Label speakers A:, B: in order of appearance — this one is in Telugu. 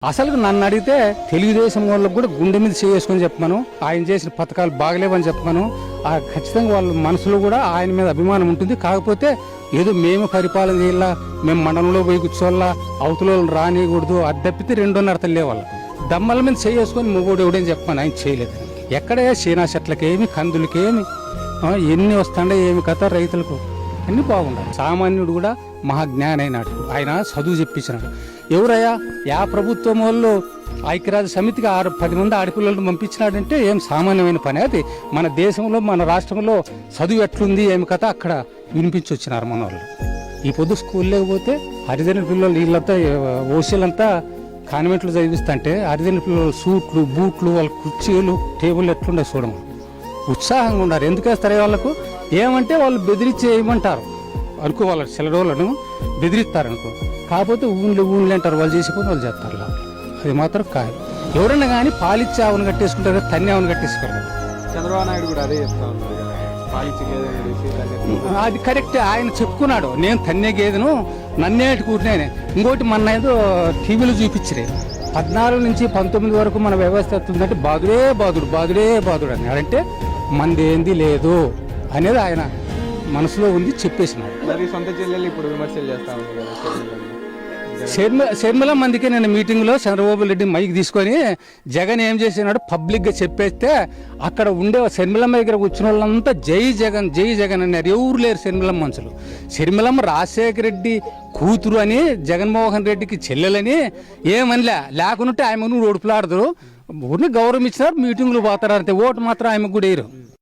A: అసలు నన్ను అడిగితే తెలుగుదేశం వాళ్ళకు కూడా గుండె మీద చేసుకొని చెప్పమను, ఆయన చేసిన పథకాలు బాగలేవని చెప్పమను. ఖచ్చితంగా వాళ్ళ మనసులో కూడా ఆయన మీద అభిమానం ఉంటుంది. కాకపోతే ఏదో మేము పరిపాలన చేయాలా, మేము మండలంలో పోయి కూర్చోవాలా, అవతల రానియకూడదు, అది తప్పితే 2.5 తల్లే వాళ్ళకు దమ్మల మీద చేసుకొని మొగోడు ఎవడని చెప్పమని ఆయన చేయలేదు. ఎక్కడే చీనా చెట్లకేమి కందులకేమి ఎన్ని వస్తాండే ఏమి కథ రైతులకు అన్ని బాగుండాలి. సామాన్యుడు కూడా మహాజ్ఞానైనాడు, ఆయన చదువు చెప్పించినాడు. ఎవరయ్యా ప్రభుత్వం వాళ్ళు ఐక్యరాజ్య సమితికి 10 మంది ఆడపిల్లలను పంపించినాడంటే ఏం సామాన్యమైన పని. అది మన దేశంలో మన రాష్ట్రంలో చదువు ఎట్లుంది ఏమి కథ అక్కడ వినిపించి వచ్చినారు మన వాళ్ళు. ఈ పొద్దు స్కూల్ లేకపోతే హరిజన పిల్లలు వీళ్ళంతా ఓసీలంతా కాన్వెంట్లు చదివిస్తుంటే హరిజన పిల్లలు సూట్లు బూట్లు వాళ్ళ కుర్చీలు టేబుల్ ఎట్లుండే చూడము ఉత్సాహంగా ఉన్నారు. ఎందుకు వేస్తారే వాళ్ళకు ఏమంటే వాళ్ళు బెదిరించి ఏమంటారు అనుకో, వాళ్ళ సెలవులను బెదిరిస్తారనుకో. కాకపోతే ఊళ్ళు అంటారు, వాళ్ళు చేసే పని వాళ్ళు చేస్తారు. అది మాత్రం కాదు. ఎవరన్నా కానీ పాలిచ్చి ఆవును కట్టేసుకుంటారు కదా, తన్ని ఆవును కట్టేసుకుంటారు కదా.
B: చంద్రబాబు నాయుడు కూడా అదే చెప్తా ఉన్నారు కదా, పాలిచ్చి గేదె.
A: అది కరెక్ట్, ఆయన చెప్పుకున్నాడు నేను తన్నే గేదెను నన్నేటి కూర్చునే. ఇంకోటి మొన్న ఏదో టీవీలో చూపించరే 14 నుంచి 19 వరకు మన వ్యవస్థ ఎత్తుందంటే బాదుడే అని అంటే మందేంది లేదు అనేది ఆయన మనసులో ఉంది, చెప్పేసినాడు.
B: మరి సొంత చెల్లెలు ఇప్పుడు విమర్శలు చేస్తా ఉంది కదా.
A: షర్మిల మందికి నేను మీటింగ్లో చంద్రబాబు రెడ్డి మైక్ తీసుకొని జగన్ ఏం చేసినాడు పబ్లిక్గా చెప్పేస్తే అక్కడ ఉండే షర్మిలమ్మ దగ్గర కూర్చున్న వాళ్ళంతా జై జగన్ అన్నారు. ఎవరు లేరు షర్మిలమ్మ మనుషులు. షర్మిలమ్మ రాజశేఖర రెడ్డి కూతురు అని, జగన్మోహన్ రెడ్డికి చెల్లెలని ఏమనిలే, లేకుంటే ఆమెను ఓడుపులాడదు. ఊరిని గౌరవం ఇచ్చినారు, మీటింగ్లు పోతారు అంతే. ఓటు మాత్రం ఆమెకు కూడా వేయరు.